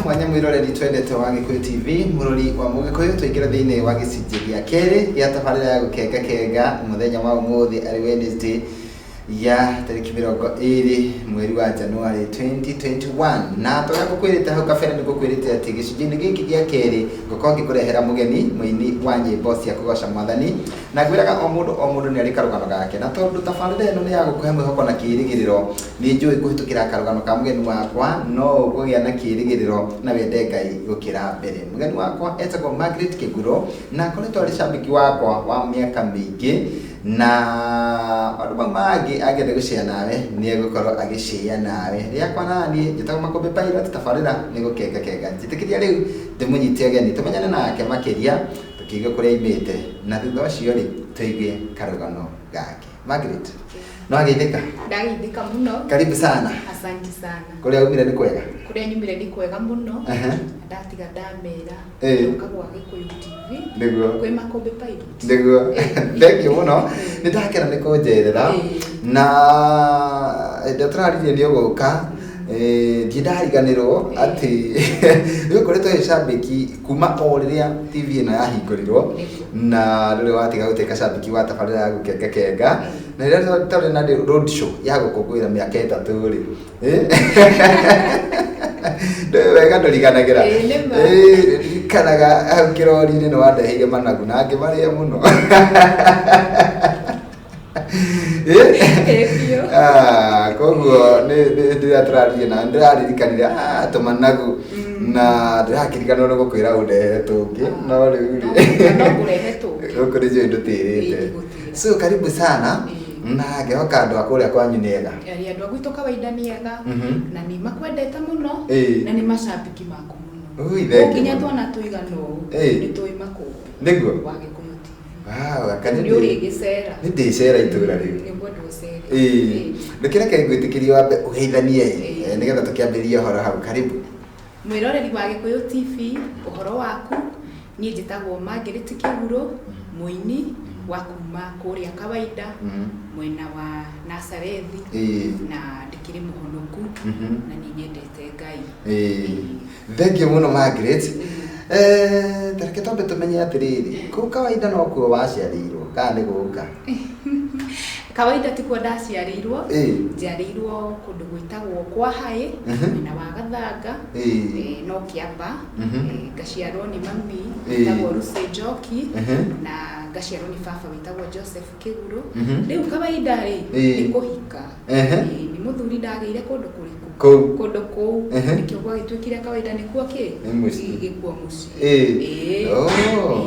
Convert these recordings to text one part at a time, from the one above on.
mwanya mwiroreri twendete wa Gikuyu TV murori wa Mugikuyu tuigira thiini wa gicunji gia keri gia tabarira ya gukenga kenga muthenya wa umuthi ari Wednesday ya tariki 20 mweri wa Januari 2021 na toya gukwirite hau kabere ni gukwirite ati gicunji giki gia keri gukongi kurehera mugeni muini wa nyimbo cia kugoca mwathani na gwiraga o mundu ni ari karugano gake na tondu tabarira ino ni ya gukuhe mwihoko na kirigiriro ni njui kuhitukira karugano ka mugeni wakwa no gugia na kirigiriro na wende Ngai gukira mbere mugeni wakwa etagwo Margaret Kiguro na koretwo ari shabiki wakwa wa miaka mingi na andu mangĩ angĩenda gũcĩa nawe nĩ egũkorwo agĩcĩa nawe rĩakwa nani njĩtagwo Makombe Pilot tabarĩra nĩ gũkenga kenga njĩtĩkĩria rĩu ndĩmũnyitie ũgeni tũmenyane nake makĩria tũkĩigue kũrĩa aimĩte na thutha ũcio rĩ tũigue karũgano gake. Margaret, no ageithĩka? Ndageithĩka muno. Karibu sana. Asante sana. Kũrĩa umire nĩ kwega? Kũrĩa nyumire nĩ kwega muno. Ndatiga ndamera ukagwa Gikuyu TV niguo kwĩ Makombe Pilot niguo thank you muno nĩ ndakena nĩ kũnjerera na ndatũraririe nĩ ũgũka ndariganĩrwo atĩ nĩ ũkoretwo wĩ shabiki kuma o rĩrĩa TV ĩno yahingũrirwo na rĩrĩa watiga gũtuĩka shabiki wa tabarĩra ya gũkenga kenga na rĩrĩa tũrĩ na road show ya gũkũngũĩra mĩaka 3 rĩ wega ndũriganagĩra kanaga hau kĩrori-inĩ nĩ wandeheire managu na ngĩmarĩa mũno koguo rĩrĩa tũraririe na ndĩraririkanire tũmanagu na ndĩrakĩrigana nĩ gũkwĩra ũndehere tũngĩ no rĩu gũkũ nĩ njũĩ ndũtĩrĩte so karibu sana na ngĩhoka andũ a kũrĩa kwanyu nĩ ega andũ a gwitũ kawaida nĩ ega na nĩ makwendete mũno na nĩ macambiki maku mũno nginya twana tũigana ũũ nĩ tũĩ Makombe nĩguo wa Gikuyu TV. Nĩ ũrĩ gĩcera nĩ ndĩcera itũra rĩu reke ngwĩtĩkĩrie wambe ũgeithanie nĩgetha tũkĩambĩrĩrie ũhoro hau. Karibu mwĩroreri wa Gikuyu TV, ũhoro waku niĩ njĩtagwo Margaret Kiguro mũini wa kuma kũrĩa kawaida mwena wa Nazarethi na ndĩkĩrĩ mũhonoku na nĩ nyendete Ngai. Thank you muno Margaret. Tareke twambe tũmenye atĩrĩrĩ kũu kawaida no kuo waciarĩirwo kana nĩ gũka? Kawaida tikuo ndaciarĩirwo njiarĩirwo kũndũ gwĩtagwo kwa Haĩ mwena wa Gathanga no Kĩamba ngaciarwo nĩ mami wĩtagwo Lucy Njoki na ngaciarwo nĩ baba wĩtagwo Joseph Kiguro. Rĩu kawaida rĩ nĩ kũhika nĩ mũthuri ndagĩire kũndũ kũrĩkũ kũndũ kũu nĩkĩo gwagĩtuĩkire kawaida nĩkuo gĩkuo mũciĩ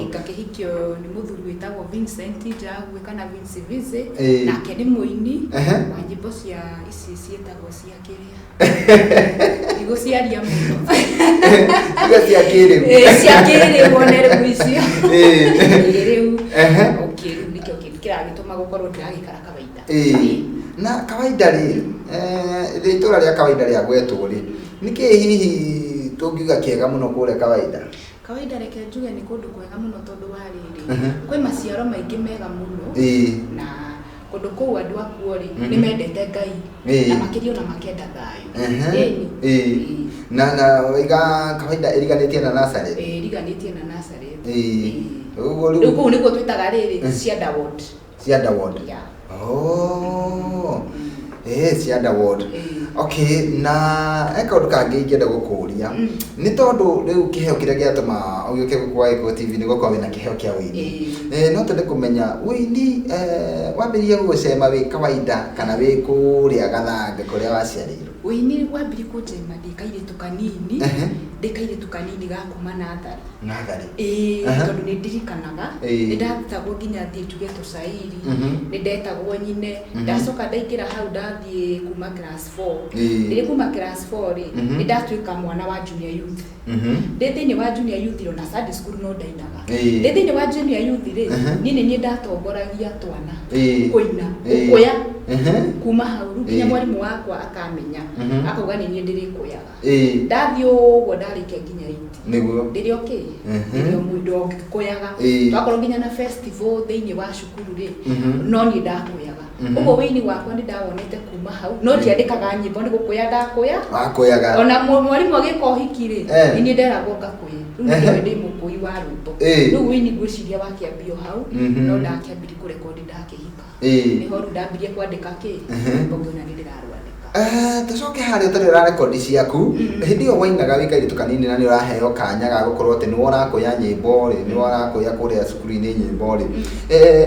ngakĩhikio nĩ mũthuri wĩtagwo Vincent Njagwe kana Vince Vize nake nĩ mũini wa nyĩmbo cia ici ciĩtagwo cia kĩrĩa igũciaria mũno cia kĩrĩu cia kĩrĩu one rĩu icio rĩu rĩu nĩkĩo kĩragĩtũma gũkorwo ndĩragĩikara kawaida na kawaida rĩ itũra rĩa kawaida rĩa gwetwo rĩ nĩkĩ hihi tũngiuga kĩega mũno kũrĩa kawaida? Kawaida reke njuge nĩ kũndũ kwega mũno tondũ wa rĩrĩ kwĩ maciaro maingĩ mega mũno na kũndũ kũu andũ akuo rĩ nĩ mendete Ngai na makĩria ona makenda thayũ na waiga kawaida ĩriganĩtie na Nazareth ĩriganĩtie na Nazareth rĩu kũu nĩkuo twĩtaga rĩrĩ Cianda Ward. Cianda Ward Cianda Ward. Okay, na kaũndũ kangĩ ingĩenda gũkũria nĩ tondũ rĩu kĩheo kĩrĩa gĩatũma ũgĩũke gũkũ Gikuyu TV nĩ gũkorwo wĩna kĩheo kĩa wĩini no twende kũmenya wĩini wambĩrĩrie gũgũcema wĩ kawaida kana wĩ kũrĩa Gathanga kũrĩa waciarĩirwo? Wĩini wambirie kũnjema ndĩ kairĩtu kanini ga kuma Natharĩ tondũ nĩ ndirikanaga nĩ ndarutagwo nginya thiĩ njuge tũcairi nĩ ndetagwo nyine ndacoka ndaingĩra hau ndathiĩ kuma class 4 rĩrĩa kuma class 4 rĩ nĩ ndatuĩka mwana wa junior youth ndĩ thĩinĩ wa junior youth na Sunday school no ndainaga ndĩ thĩinĩ wa junior youth rĩ niĩ nĩ niĩ ndatongoragia twana kũina gũkũya kuma hau nginya mwarimũ wakwa akamenya akauga ni ndirikuyaga ndathio uguo ndarikia nginya 8 niguo ndiri okay ndio mwindo ngikuyaga twakorwo nginya na festival thiini wa cukuru ri no ni ndakuyaga uguo wini wakwa ndi ndawonete kuma hau no tiandikaga nyimbo ndi gukuya ndakuyaga ona mwarimu agiko hikiri ni nderagwo ngakuya ndio ndi mukui wa rwimbo no wini gwiciria wakiambio hau no ndakiambiri kurekondi ndakihika ni horu ndambirie kwandika nyimbo ngona ndirarwandika tucoke haria tari ra rekondi ciaku hindi yo wainaga wikairitu kanini na ni uraheo kanya ga gukorwo ati ni warakuya nyimbo ri ni warakuya kuria cukuru-ini nyimbo ri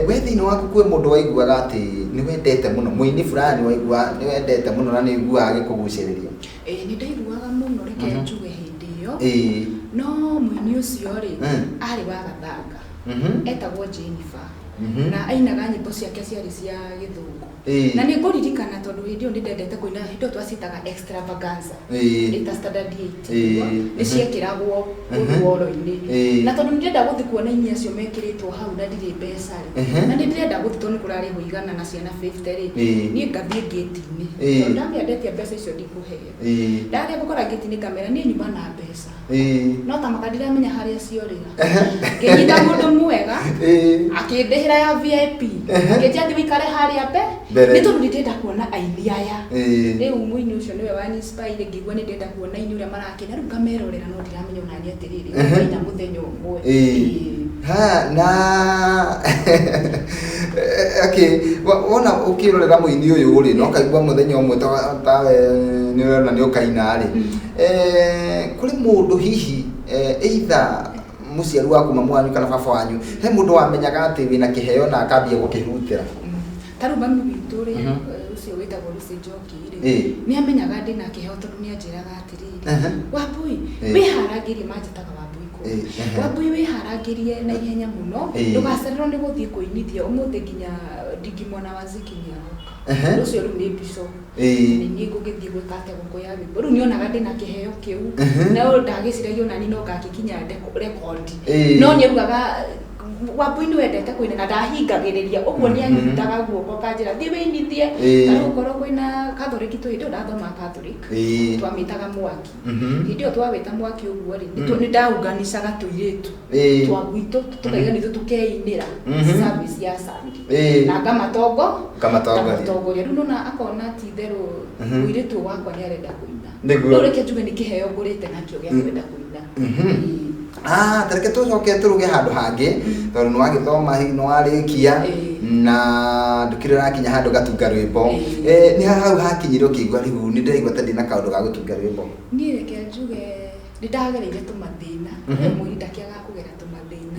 we thiini waku kwi mundu waiguaga ati ni wendete muno muini fulani waigua ni wendete muno na ni iguaga gikuguciriria ni ndaiguaga muno reke njuge hindi iyo no muini ucio ri ari wa Gathanga etagwo Jennifer na ainaga nyimbo ciake ciari cia githungu na ni nguririkana tondu hindi yo ndendete kuina hindo twacitaga extravaganza ita standard 8 ni ciekiragwo uruoro-ini na tondu ndirenda guthi kuona inya cio mekiritwo hau na ndiri mbeca na ndirenda guthi tondu kurari huigana na ciana 50 ri ni ngathie gate-ini tondu ndamĩendetie mbeca icio ndikuheo ndaria gukora gate-ini kamera ni nyuma na mbeca no ta makandiramenya haria ciorira nginyita mundu mwega akindihira ya VIP nginya thi wikare haria ni tondu ndenda kuona aini aya riu muini ucio niwe wani inspire ngigua ni ndenda kuona aini uria marakena riu ngamerorera no ndiramenya unani atiriri ina muthenya umwe na okay wona ukirorera muini uyu ri no kaigua muthenya umwe tawe ni urona ni ukaina ri kuri mundu hihi either muciari waku mamu wanyu kana baba wanyu he mundu wamenyaga ati wina kiheo na akambia gukihutira taru mami witu ri ucio witagwo Lucy Njoki ri ni amenyaga ndina kiheo tondu ni anjiraga atiriri Wambui wiharangirie manjitaga Wambui Wambui wiharangirie na ihenya muno ndugacererwo ni guthie kuinithia umuthi nginya ndingi mwana wa Ziki ni aroka ucio riu ni bishop ni ngugithie gwikate gukuya rwimbo riu nionaga ndina kiheo kiu no ndagiciragia ona ni no ngakikinya record no ni rugaga Wambui ni wendete kuina na ndahingagiriria uguo ni anyitaga guoko kanjira thi winithie kana ukorwo kwina Catholic tu ndio ndathoma Catholic twamitaga mwaki ndio twawita mwaki uguo ri ni ndaunganicaga tuiritu twa gwitu tukaiga nithu tukeinira service ya Sunday na ngamatongo riu nona akona ti theru uiritu wakwa ni arenda kuina ndio reke njuge ni kiheo ngurite nakio gya kwenda kuina tareke tucoke turuge handu hangi tondu ni wagithoma hihi ni warikia na ndukirira kinya handu gatunga rwimbo ni hau hakinyire ukigwa riu ni ndaigua ta ndina kaundu ga gutunga rwimbo ni reke njuge ndagereire tumathina mwi ndakiaga kugera tumathina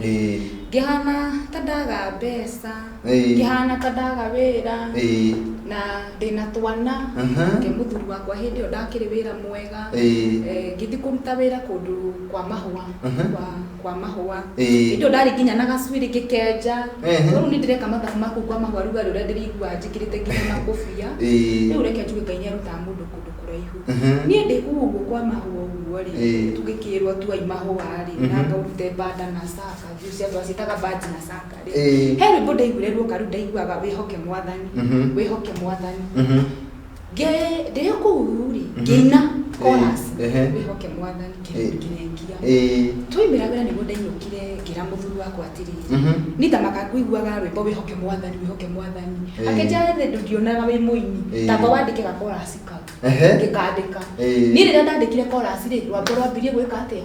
ngihana ta ndaga mbeca ngihana ta ndaga wira na ndina twana ngimuthuri wakwa hindi yo ndakiri wira mwega ngithi kuruta wira kundu kwa mahua ndio ndari nginya na gacwiri ngikenja riu ni ndireka mathabu maku kwa mahua ruga ruria ndirigua njikirite nginya makofia riu reke njuge Ngai niaruta mundu kundu kuraihu nie ndi kuguo kwa mahua uguo ri tugikirwo tuai mahua ri na ngaurute banda na saka juice atu acitaga baji na saka ri he rwimbo ndaiguire ruoka riu ndaiguaga wihoke mwathani ndio kuuri ngina chorus wihoke mwathani kinengia twaimira wira niguo ndainukire ngira muthuri wakwa atiriri ni ta makaiguaga rwimbo wihoke mwathani akenja ndionaga wi muini tamba wandikega chorus ka ngikandika ni rira ndandikire chorus ri rwambo rwambirie gwika atia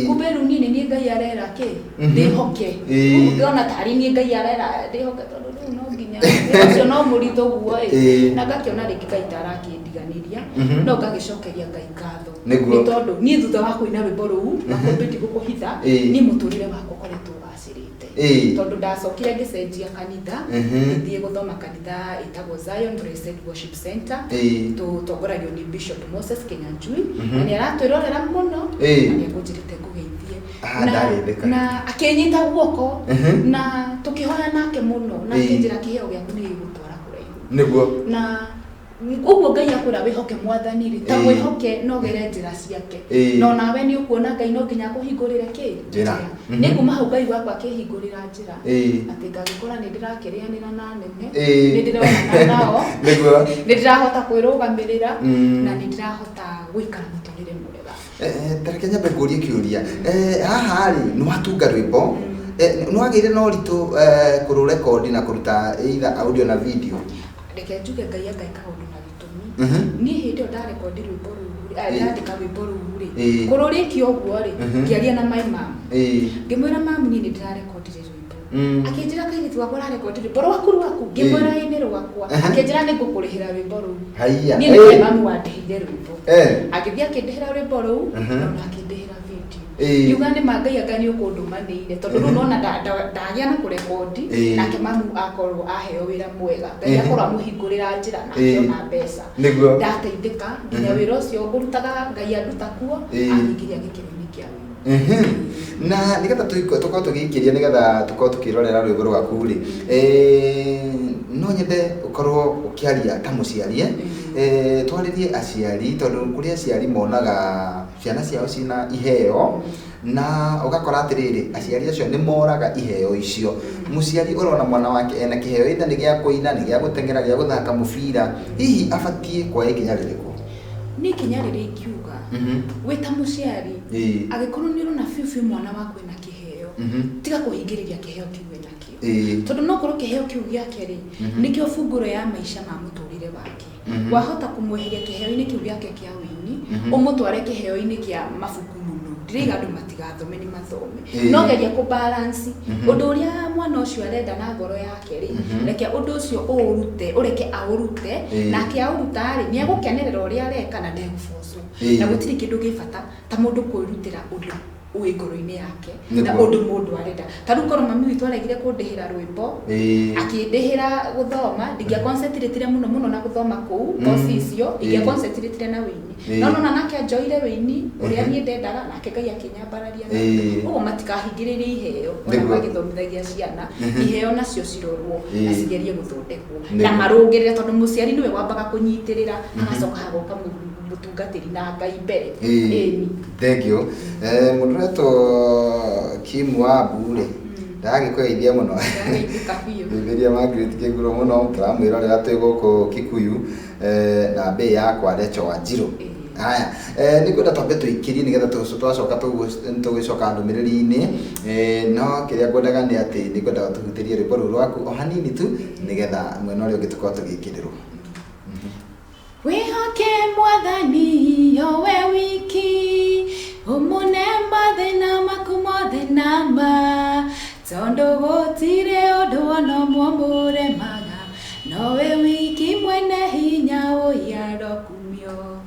kumbe riu ni Ngai arera ki ndihoke ungiona tari ni Ngai arera ndihoke tondu riu no nginya ucio no muritho guo na ngakiona ringi Ngai tarakindiganiria no ngagicokeria Ngai ngatho ni tondu ni thutha wa kuina rwimbo ruu makumbiti gukuhitha ni muturire wakwa koretwo gacirite tondu ndacokire ngicenjia kanitha ngithie guthoma kanitha itagwo Zion Blessed Worship Center tutongoragio ni Bishop Moses Kinyanjui na ni aratwirorera muno na ni akunjirite ngugeithie na akinyita guoko na tukihoya nake muno na akinjira kiheo giaku ni gigutwara kuraihu niguo na Uguo Ngai akwira wihoke mwathani ri ta wihoke no gere njira ciake no nawe ni ukuona Ngai no nginya kuhingurire ki njira ni kuma hau Ngai wakwa akihingurira njira ati ngagikora ni ndirakirianira na nene ni ndirona nao ni ndirahota kwirugamirira na ni ndirahota guikara muturire mwega. Tareke nyambe ngurie kiuria haha ri ni watunga rwimbo ni wagire no ritu kuru record na kuruta either audio na video. Reke njuge Ngai akaika undu na gitumi ni hindi nda record rwimbo ruri ndandika rwimbo ruri kururikio uguo ri ngiaria na mai mam ngimwira mam ni ndira record rwimbo akinjira kairitu wakwa ra record rwimbo rwaku ngimwira ini rwakwa akinjira ni ngukurihira rwimbo ruru haiya ni mam wandihire rwimbo akithia kindihira rwimbo ruru na akindihira video yuga ni Ngai agani ukundumanire tondu ru nona ndagia na kurekodi nake mamu akorwo aheo wira mwega Ngai akorwo amuhingurira njira na akiona mbeca ndateithika nginya wira ucio ngurutaga Ngai anduta kuo ahingiria gikironi kiawe na nigetha tukorwo tugikiria nigetha tukorwo tukirorera rwimbo rwaku ri no nyende ukorwo ukiaria ta muciarie twaririe aciari tondu kuri aciari monaga ciana ciao cina iheo na ugakora atiriri aciari acio ni moraga iheo icio muciari urona mwana wake ena kiheo itha ni gia kuina ni gia gutengera gia guthaka mubira hihi abatie kwa ikinya ririko ni kinya riri kiuga wita muciari agikorwo ni urona fiu mwana waku ena kiheo tiga kuhingiriria kiheo kiu nakio tondu no korwo kiheo kiu giake ri nikio funguro ya maisha ma muturire wake wahota kumweheria kiheo-ini kiu giake kia wini umutware kiheo-ini kia mabuku muno ndiriga andu matigathome ni mathome no geria ku balance undu uria mwana ucio arenda na ngoro yake ri reke undu ucio urute ureke aurute nake auruta ri ni agukenerera uria areka na ndegufocwo na gutiri kindu gifata ta mundu kwirutira undu uwe ngoro-ini yake na undu mundu arenda ta ruko mami witu aregire kundihira rwimbo akindihira guthoma ndigia concentrate muno na guthoma kuu kosi icio ndigia concentrate na wini no nake enjoyire wini uria ni ndendaga nake Ngai akinyambararia na uguo matikahingiririe iheo ona magithomithagia ciana iheo nacio cirorwo na cigerie guthondekwo na marungirire tondu muciari niwe wambaga kunyitirira agacoka hagoka mutungatiri na Ngai mbere thank you mureto Kim Wabu ri ndagikugeithia muno bibilia Margaret Kiguro muno turamwira ria twi guku Kikuyu na bei yakwa Recho Wanjiru haya nikuenda twambe tuikirie nigetha twacoka tugicoka ndumiriri-ini no kiria ngwendaga ni ati nikwenda tuhutirie rwimbo ruru rwaku o hanini tu nigetha mwena uria ungi tukorwo tugikirirwo wihoke mwathani owe wiki umunemba thina maku mothe nama tondu gutire undu ona mwamuremaga nowe wiki mwene hinya uyarokumio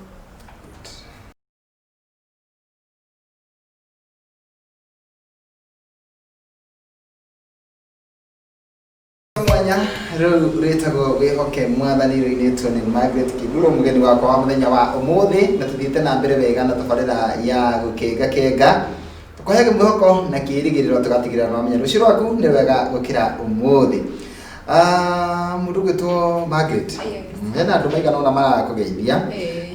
mwanya riu ritagwo wihoke mwathani ruinitwo ni Margaret Kiguro mugeni wakwa wa muthenya wa umuthi na tuthiite na mbere wega na tabarira ya gukenga tukoyage mwihoko na kirigiriro tugatigirira no menya rucio rwaku ni wega gukira umuthi mundu gwitwo Margaret hena andu maigana ona marakugeithia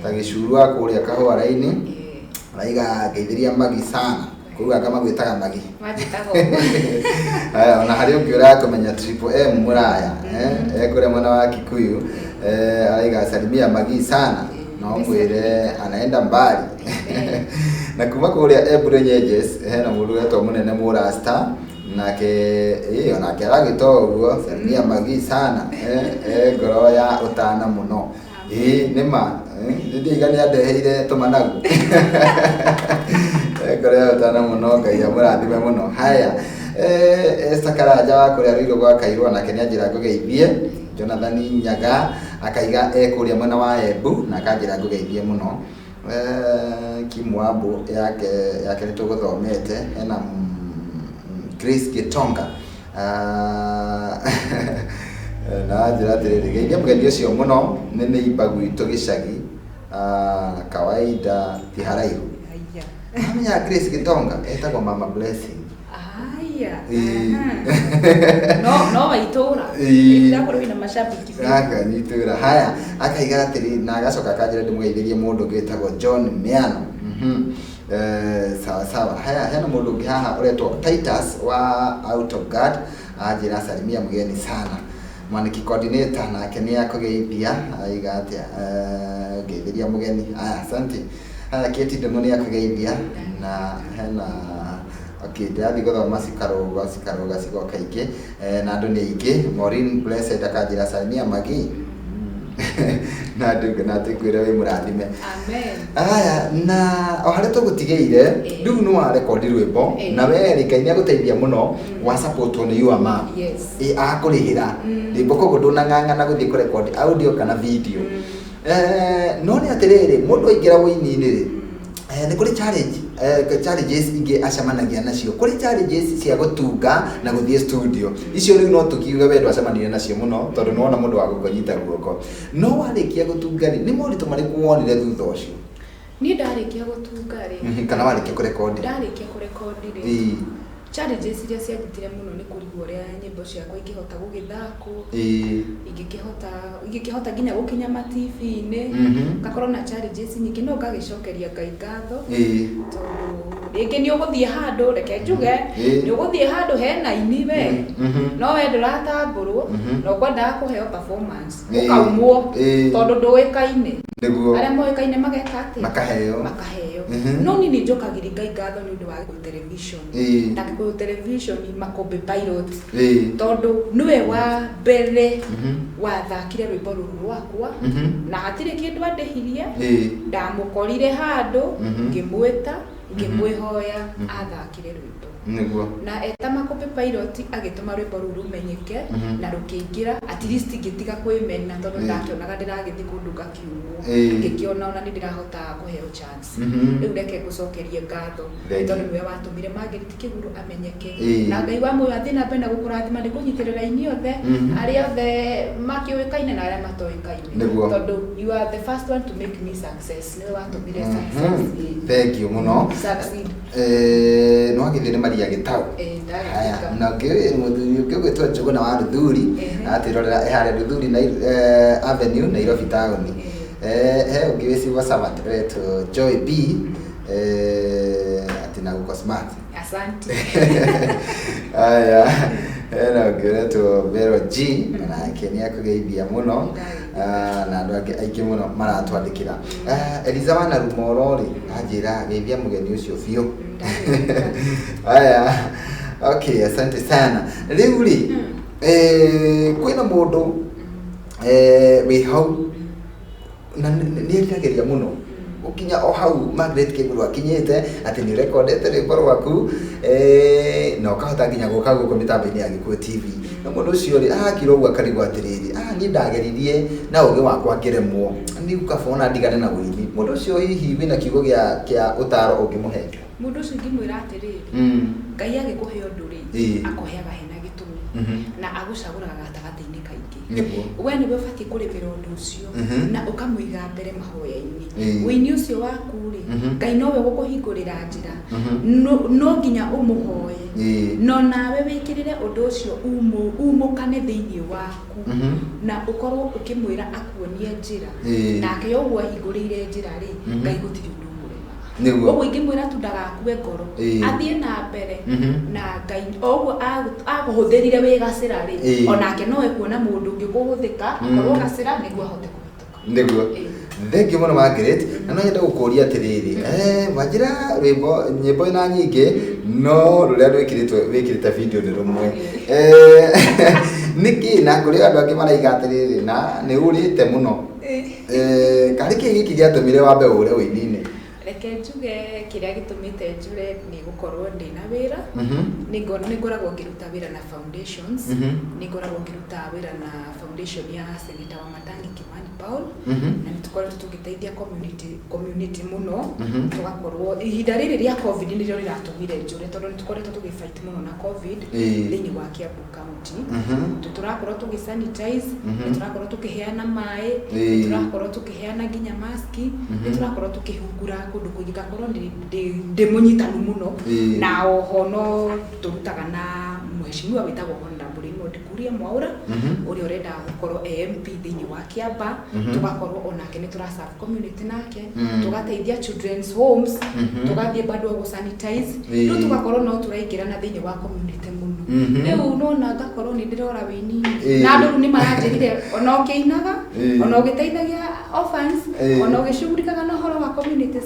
ta gicurua kuria kahwara-ini raiga ngeithiria magi sana kuga kama gwitaga magi wajitago ona hari ungiura kumenya Triple M muraya ekure mwana wa Kikuyu aiga salimia magi sana no mwire anaenda mbali na kuma kuria Ebure Nyejes hena mundu wetwo munene murasta nake nake aragito uguo salimia magi sana ngoro ya utana muno nima ndiga ni andeheire tumanagu ngoro ya utana muno Ngai amurathime muno haya Sakaraja wa kuria riro gwa Kairwa nake ni anjira ngugeithie Jonathan Nyaga akaiga kuria mwena wa Embu na akanjira ngugeithie muno Kim Wabu yake ni tuguthomete ena Grace Gitonga na njira atiriri geithia mugeni ucio muno ni neighbor gwitu gicagi kawaida ti haraihu amenya Grace Gitonga etagwo Mama Blessing Waria. No waitora. Ndakora wina mashabiki. Aka nyitura. Haya, akaiga atiri na agacoka kanjira ndimweithirie mundu ngitagwo John Miano. Sawa. Haya, hena mundu ngi haha uretwo Titus wa Out of Guard. Ajira salimia mgeni sana. Mwaniki coordinator nake ni akugeithia aiga atia ngeithiria mugeni. Haya, asante. Haya keti ndemoni akugeithia na hena okay, ndathi gothoma cikaroga cigo kaingĩ na andũ nĩ aingĩ. Maureen Blessed akanjĩra salimia Magi na tũkwĩre wĩ mũrathime. Amen. Aya na o harĩa tũgũtigĩire rĩu nĩ wa rekondi rwĩmbo na we Ngai nĩ agũteithia mũno wa support on your mom. Yes. Akũrĩhĩra rwĩmbo koguo ndũnang'ang'ana gũthiĩ kũrekondi audio kana video. No nĩ atĩrĩrĩ mũndũ aingĩra wĩini-inĩ nĩ kũrĩ challenges ingĩ acemanagia nacio. Kũrĩ challenges cia gũtunga na gũthiĩ studio. Icio rĩu no tũkiuga we ndwacemanirie nacio mũno tondũ nĩwona mũndũ wa gũkũnyita guoko. No warĩkia gũtunga rĩ, nĩ moritũ marĩkũ wonire thutha ũcio? Niĩ ndarĩkia gũtunga rĩ, kana warĩkia kũrekondi? Ndarĩkia kũrekondi rĩ, challenges iria cianjitire mũno nĩ kũrigwo ũrĩa nyĩmbo ciakwa ingĩhota gũgĩthakwo, ingĩkĩhota nginya gũkinya ma-TV-inĩ. Ngakorwo na challenges nyingĩ, no ngagĩcokeria Ngai ngatho tondũ rĩngĩ nĩ ũgũthiĩ handũ, reke njuge nĩ ũgũthiĩ handũ hena aini we no we ndũratambũrwo na ũkwendaga kũheo performance ũkaumwo tondũ ndũĩkaine. Arĩa moĩkaine mageka atĩ makaheo. No niĩ nĩ njokagĩria Ngai ngatho nĩ ũndũ wa Gĩkũyũ Television na Gĩkũyũ Television Makombe Pilot tondũ nĩwe wa mbere wathakire rwĩmbo rũrũ rwakwa na hatirĩ kĩndũ andĩhirie. Ndamũkorire handũ ngĩmwĩta ngĩmwĩhoya athakire rwĩmbo na eta Makombe Pilot agĩtũma rwĩmbo rũrũ rũmenyeke na rũkĩingĩra at least ngĩtiga kwĩmena tondũ ndakĩonaga ndĩragĩthiĩ kũndũ ngakiumwo, ngĩkĩona ona nĩ ndĩrahota kũheo chance. Rĩu reke ngũcokerie ngatho tondũ nĩwe watũmire Margaret Kĩgũrũ amenyeke na Ngai wa muoyo athiĩ na mbere na gũkũrathima nĩ kũnyitĩrĩra aini othe arĩa othe makĩũĩkaine na arĩa matoĩkaine tondũ you are the first one to make me success. Nĩwe watũmire success. Thank you mũno. No agĩthĩ nĩ Maria Gĩtaũ. Haya na mũthuri ũngĩ ũgwĩtwo Njũgũna wa Ruthuri atĩrorera harĩa Ruthuri na Avenue Nairobi town. He ũngĩ wĩ Silver Servant ũretwo Joy B atĩ na gũko smart. Asante. Haya hena ũngĩ ũretwo Vero G nake nĩ akũgeithia mũno na andũ angĩ aingĩ mũno maratwandĩkĩra. Eliza wa Narumoro rĩ anjĩra geithia mũgeni ũcio biũ. Haya okay, asante sana. Rĩu rĩ kwĩna mũndũ wĩ hau na nĩ eriragĩria mũno ukinya o hau Margaret Kĩgũrũ akinyĩte atĩ nĩ rekondete rwĩmbo rwaku na ũkahota nginya gũka gũkũ mĩtambo-inĩ ya Gĩkũyũ TV. Na mũndũ ũcio rĩ akirwo ũguo akarigwo atĩrĩrĩ niĩ ndageririe na ũgĩ wakwa ngĩremwo nĩ ukabona ndigane na wĩini. Mũndũ ũcio hihi wĩna kiugo kĩa ũtaaro ũngĩmũhe? Mũndũ ũcio ingĩmwĩra atĩrĩrĩ Ngai agĩkũhe ũndũ rĩ akũheaga hena gĩtũmi na agũcagũraga gatagatĩ-inĩ kaingĩ. We nĩwe ũbatiĩ kũrĩmĩra ũndũ ũcio na ũkamũiga mbere mahoya-inĩ. Wĩini ũcio waku rĩ Ngai nowe ũgũkũhingũrĩra njĩra, no nginya ũmũhoye no nawe wĩkĩrĩre ũndũ ũcio umũkane thĩinĩ waku na ũkorwo ũkĩmwĩra akuonie njĩra nake ũguo ahingũrĩire njĩra rĩ Ngai gũtirĩ ũndũ ũguo ingĩmwĩra tu ndagakue ngoro athiĩ na mbere na Ngai ũguo agũhũthĩrire wĩ gacĩra rĩ onake nowe kuona mũndũ ũngĩ kũhũthĩka akorwo gacĩra nĩguo ahote kũhĩtũka. Nĩguo. Thank you mũno Margaret. Na no nyende gũkũria atĩrĩrĩ wanjĩra rwĩmbo nyĩmbo ĩna nyingĩ no rũrĩa wĩkĩrĩte video nĩ rũmwe. Nĩkĩ na kũrĩ andũ angĩ maraiga atĩrĩrĩ na nĩ ũrĩte mũno karĩ kĩĩ gĩkĩ gĩatũmire wambe ũre wĩini-inĩ? Reke njuge kĩrĩa gĩtũmĩte njure nĩ gũkorwo ndĩna wĩra. Nĩ ngoragwo ngĩruta wĩra na foundations, nĩ ngoragwo ngĩruta wĩra na foundation ya Senator Wamatangi Kimani Paul na nĩ tũkoretwo tũgĩteithia community mũno. Tũgakorwo ihinda rĩrĩ rĩa COVID nĩrĩo rĩratũmire njure tondũ nĩ tũkoretwo tũgĩfight mũno na COVID thĩinĩ wa Kiambu County. Tũrakorwo tũgĩsanitize, nĩ tũrakorwo tũkĩheana maĩ, nĩ tũrakorwo tũkĩheana nginya mask, nĩ tũrakorwo tũkĩhungura kũndũ kuingi gakorwo ndi munyitanu muno na oho no turutaga na mheshimiwa witagwo Honorable Raymond Kuria Mwaura uri urenda gukorwo MP thiini wa Kiamba tugakorwo onake ni turaserve community nake tugateithia children's homes tugathie bado go sanitize no tugakorwo no turaingira na thiini wa community muno riu no na gakorwo ni ndirora winini na andu ni maranjirire ona ukinaga ona ugiteithagia orphans ona ugicugurikaga na horo wa community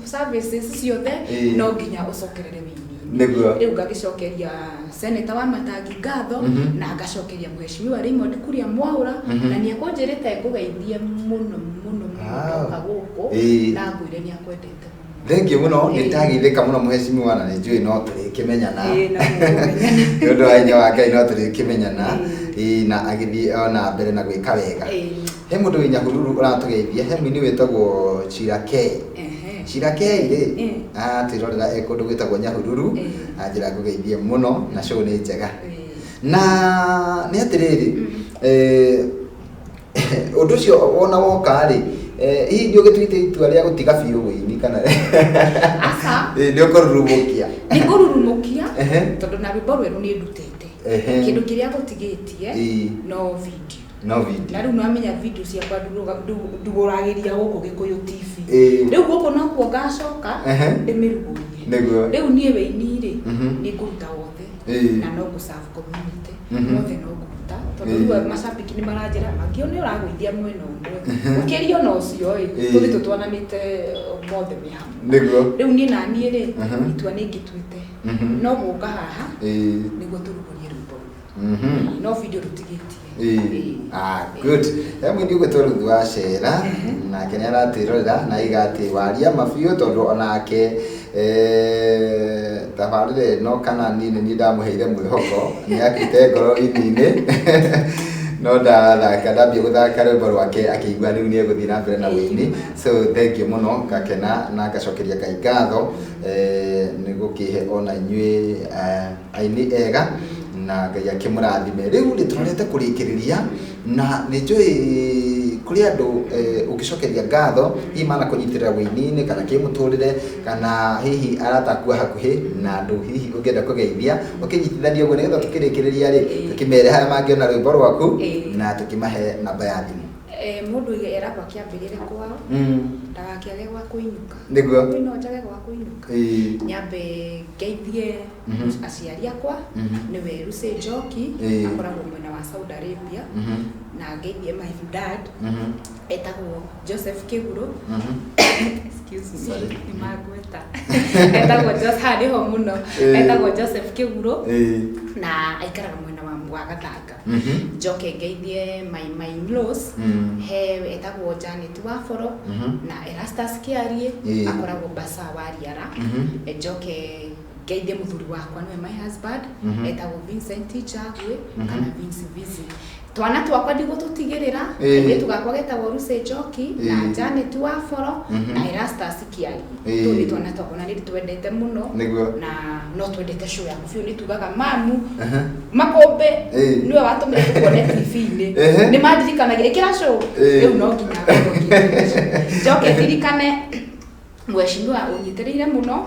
services ciothe no nginya ucokerere winini niguo riu ngagicokeria senator wa Matangi ngatho na ngacokeria mheshimiwa Raymond Kuria Mwaura na ni akonjirite ngugeithie muno kaguko na ngwire ni akwendete thank you muno nitagithika muno mheshimiwa na njui no turikimenyana ndu wa nya wa Ngai no turikimenyana na agithi ona mbere na gwika wega he mundu winya hururu uratugeithia he mwini wetagwo Chirake ire tirorera ekundu gwitagwo Nyahururu anjira ngugeithie muno na show ni njega na ni atiriri undu cio ona woka ri hihi ndio gitwite itua ria gutiga biu wini kana asa ndio kururumukia ni kururumukia tondu na rwimbo rweru ni ndutete kindu kiria gutigitie no video na riu namenya video cia kwa nduguragiria guku Gikuyu TV riu guku no kuo ngacoka ndimirugurie niguo riu nie weini ri ni nguruta wothe na no guserve community wothe no nguruta tondu riu mashabiki ni maranjira magio ni uragwithia mwena umwe ukirio no cio tuthi tutwananite mothe mihamu niguo riu nie na nie ri itua ni ngituite no guka haha niguo turugurie rwimbo no video rutigitie good hemu ndi gwetoruthu wa cera na kenya ratirorera na igati waria mabiu tondu onake tabarire no kana nini ni ndamuheire mwihoko ni akite ngoro inine no ndathaka ndambia guthaka rwimbo rwake akiigua riu ni eguthii na mbere na wini so thank you muno ngakena na ngacokeria Ngai ngatho ni gukihe ona inyui aini ega na Ngai akimurathime riu nditurorete kurikiriria na ninjui kuri andu ugicokeria ngatho imana kunyitirira wini-ini kana kimuturire kana hihi aratakua hakuhi na andu hihi ungenda kugeithia ukinyitithania uguo nigetha tukirikiriria ri tukimere haya mangiona rwimbo rwaku na tukimahe namba ya thimu mundu eragwo akiambirire kwao ndagakiage gwa kuinuka niguo no njage gwa kuinuka nyambe ngeithie aciari akwa niwe Lucy Njoki akoragwo mwena wa Saudi Arabia na ngeithie my dad etagwo Joseph Kiguru excuse me ni magweta etagwo Joseph ho muno etagwo Joseph Kiguru na aikaraga mwena wa Gathanga njoke ngeithie my in-laws he etagwo Janet Waforo na Erastus Kiarie akoragwo Basa Wariara njoke ngeithie muthuri wakwa niwe my husband etagwo Vincent Chagwe kana Vince Vizi twana twakwa ndigo tutigirira ni tugakwa getagwo Lucy Njoki na Janet Waforo na Erastus Kiarie tundi twana twakwa na ndi twendete muno na no twendete show ya kufio ni tugaga mamu makombe niwe watumire tukuone TV-ini ni madirikanagia ikira show riu no nginya njoke ndirikane mheshimiwa unyitirire muno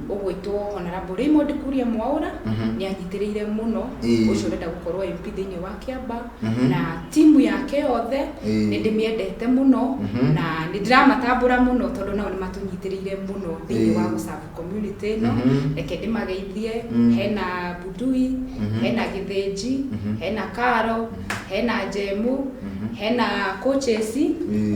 ugwitwo Honorable Raymond Kuria Mwaura ni anyitirire muno ucio renda gukorwo MP thiini wa Kiamba na timu yake yothe ni ndimiendete muno na ni ndiramatambura muno tondu nao ni matunyitirire muno thiini wa guserve community no reke ndimageithie hena Budui hena Githinji hena Karo hena Jemu hena coaches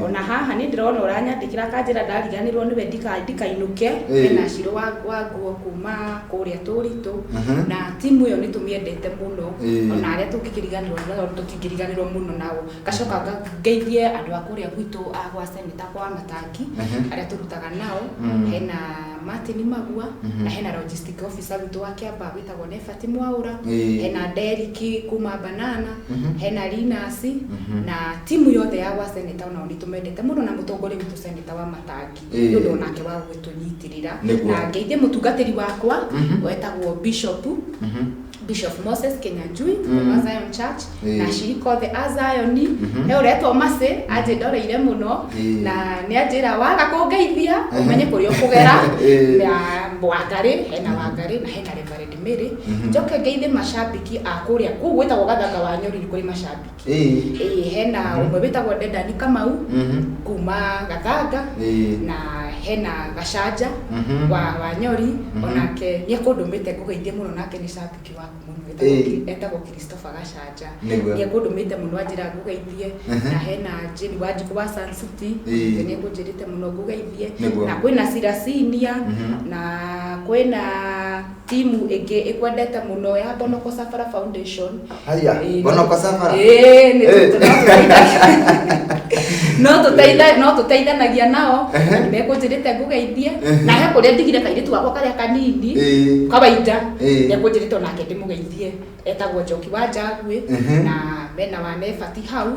ona haha ni ndirona uranyandikira kanjira ndariganirwo niwe ndikainuke hena Shiro wa nguo kuma kuria Turitu na timu yo nitumiendete muno ona aria tukikiriganirwo muno nao gacoka ngeithie andu akuria gwitu agwa senator kwa Matangi aria turutaga nao hena Martin Magua na hena logistic officer witu wa Kiamba witagwo Nefati Mwaura hena Deriki kuma Banana hena Linus na timu yothe ya wa senator ona nitumendete muno na mutongori witu senator wa Matangi ndu onake wa gwitunyitirira na ngeithie mutungatiri wakwa wetagwo Bishop Bishop Moses Kenyanjui wa Zion Church na shirika the Zion he uretwo mase aje ndoreire muno na ni ajira waga kungeithia umenye kurio kugera na Wangari hena Wangari na hena Reverend Mary njoke ngeithe mashabiki akuria ku gwetagwo gathaka wa Nyori kuri mashabiki hena umwe wetagwo Dedani Kamau kuma Gathanga na hena Gashanja wa Nyori onake ni akundumite kugeithia muno nake ni shabiki wa muno etagwo Christopher Gashanja ni akundumite muno ajira kugeithie na hena Jeni Wanjiku wa Sun City ni akujirite muno kugeithie na kwina Sirasinia na kwina timu ege ekwendete muno ya Bonoko Safara Foundation haya Bonoko Safara no tutaithanagia nao mekujirite ngugeithie na he kuria ndigire kairitu gakwa karia kanini kawaida nekujirite nake ndimugeithie etagwo Njoki wa Njagwe na mena wa Nefati hau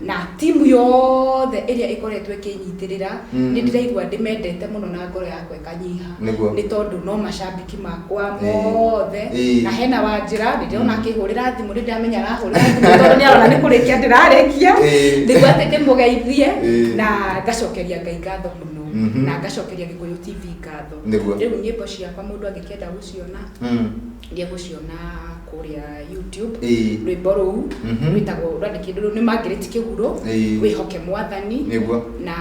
na timu yothe iria ikoretwe kinyitirira ni ndiraigwa ndimendete muno na ngoro yakwa ikanyiha ni tondu no mashabiki makwa mothe na hena Wanjira ndirona akihurira thimu ndiramenya arahurira thimu tondu ni arona ni kurikia ndirarekia ndigwate ndimugeithie na ngacokeria Ngai ngatho muno na ngacokeria Gikuyu TV ngatho riu nyimbo ciakwa mundu angikenda guciona ndia guciona kuria YouTube rwimbo ruu rwitagwo rwandikirwo ni Margaret Kiguro wihoke mwathani na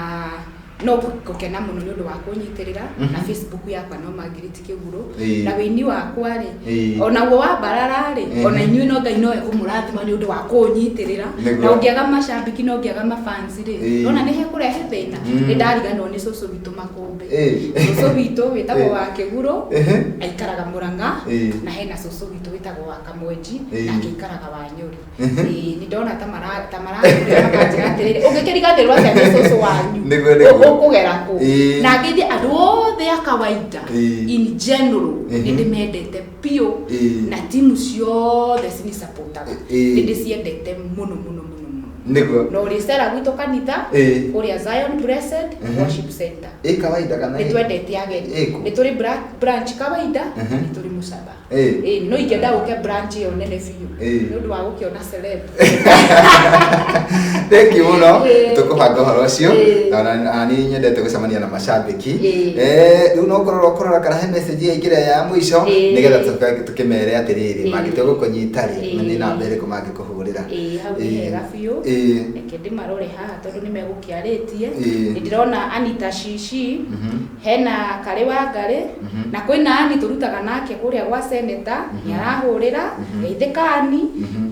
no gukena muno ni undu wa kunyitirira na Facebook yakwa no Margaret Kiguro na wini wakwa ri ona wo wa barara ri ona inyu no Ngai no umurathima ni undu wa kunyitirira na ungiaga mashabiki no ungiaga mafans ri ona ni he kurehe thina ni ndariganwo ni cucu witu Makombe cucu witu witagwo wa Kiguro aikaraga Murang'a na hena cucu witu witagwo wa Kamwenji na aikaraga wa Nyori ni ndona tamara makanjira atiriri ungikiriganirwo atia ni cucu wanyu kugera ku na ngithi andu othe akawaida in general ndimendete pio na timu ciothe cini supportaga ndiciendete muno no risera gwito kanitha kuria Zion Blessed Worship Center kawaida kana twendete ageni ni turi branch kawaida ni turi Musaba no ingenda uke branch yo nene fiu ni undu wa gukiona celeb thank you muno tukubanga horo cio na ni nyendete gucemania na mashabiki riu no korora kana he message yaingire ya mwisho nigetha tukimere atiriri magite gukunyita ri ni na mbere kumage kuhurira hau ni hega fiu ekedi marore haha tondu ni megukiaritie ndirona Anita Shishi hena Kare Wangari na kwina ani turutaga nake kuria gwa seneta ni arahurira geithikani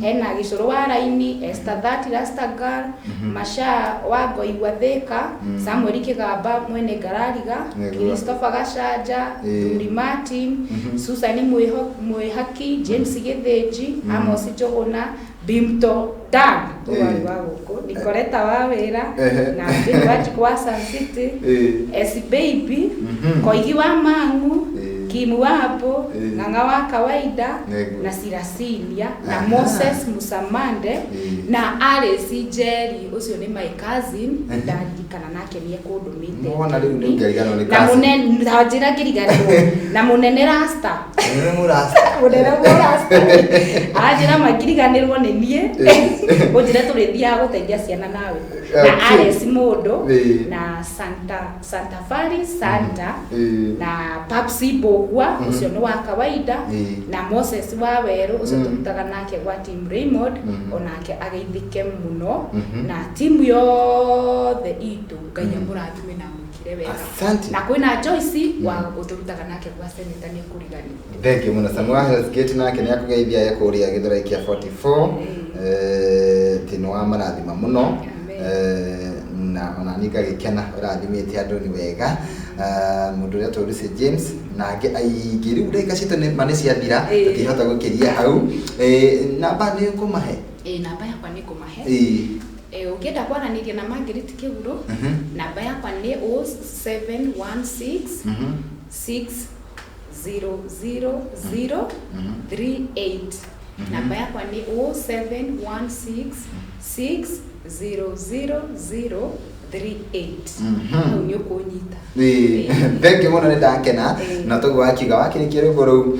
hena Gicuru wa Raini Esther That Rastagal Masha wa Ngoigwa Thika Samuel Kigamba mwene Ngarariga Christopher Gashanja Turi Martin Susan Mwihaki James Githinji Amos Njuguna Bimto Dan wali wa guku Nicoleta wa Wira na Bimto Wanjiku wa Sun City S Baby Koigi wa Mangu Kimu wapo Ng'ang'a wa kawaida na Sirasinia na Moses Musamande na Alice Jerry ucio ni my cousin ndarikana nake ni ekundumite mwana riu ni ngerigano ni cousin na munene ndajira ngiriganirwo na munene Rasta munene Rasta ajira magiriganirwo ni nie ujire turithia guteithia ciana nawe na Alice Modo na Santa Fari Santa na Papsi Bogwa ucio ni wa kawaida na Moses wa Weru ucio tumutaga nake gwa team Raymond onake ageithike muno na timu yothe itu Ngai amurathime na mukire wega na kwina Joyce wa uturutaga nake gwa seneta ni kurigani thank you muno Samuel Healthgate nake ni akugeithia ya kuria Githurai kia 44 tino wa marathima muno na ona nika gikena rathimite andu ni wega mundu ya Tolise James na ange aingiri ureka cito ne mane cia thira tukihota gukiria hau namba ni kumahe namba yakwa ni kumahe ukienda kwaraniria na Margaret Kiguro namba yakwa ni 0716 600038 namba yakwa ni 0716 600038 38 nĩ ũkũnyita. Thank you mũno nĩ ndakena na tũguo akiuga wakĩrĩkia rwĩmbo rũu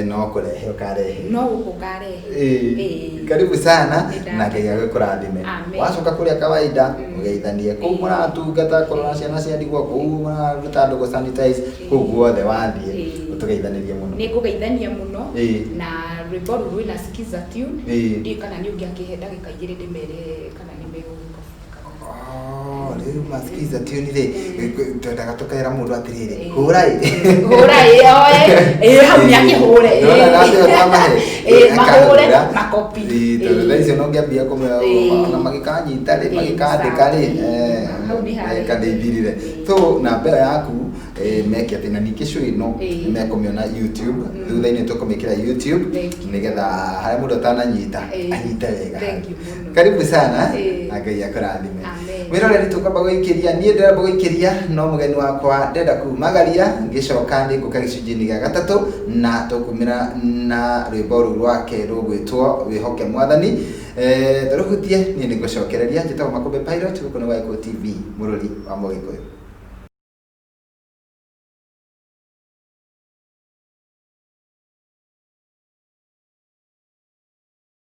no kũrehe ũkarehe no ũkarehe. Karibu sana na Ngai agĩkũrathime. Wacoka kũrĩa kawaida ũgeithanie kũu mũratungata korwo na ciana cia ndigwa kũu mũraruta andũ gũ sanitize kũu guothe wathiĩ ũtũgeithanĩrie mũno. Nĩ ngũgeithania mũno na rwĩmbo rũu rwĩna skiza tune ndiĩ kana nĩ ũngĩakĩhe ndagĩka 2 ndĩmere kana nĩ megũka. Rĩu maskiza tune rĩ twendaga tũkera mũndũ atĩrĩrĩ hũra hau nĩakĩhũre mahũre makopi tondũ thaa icio no ngĩambia kũmenya magĩkanyita rĩ magĩkandĩka rĩ kandeithirire so namba ĩyo yaku meke atĩ na ningĩ show ĩno nĩmekũmĩona YouTube thutha-inĩ tũkũmĩkĩra YouTube nĩgetha harĩa mũndũ atananyita anyite wega. Karibu sana na Ngai akũrathime. Wĩrore nĩ tũkamba gũikĩria niĩ ndĩramba gũikĩria no mũgeni wakwa ndenda kumagaria ngĩcoka nĩ ngũka gĩcunjĩ-inĩ gĩa gatatũ na tũkumĩra na rwĩmbo rũu rwake rũgwĩtwo wĩhoke Mwathani. Tũrũhutie niĩ nĩ ngũcokereria njĩtagwo Makũmbĩ Pilot gũkũ nĩ Waĩkũ TV mũrũri wa Mũgĩkũyũ.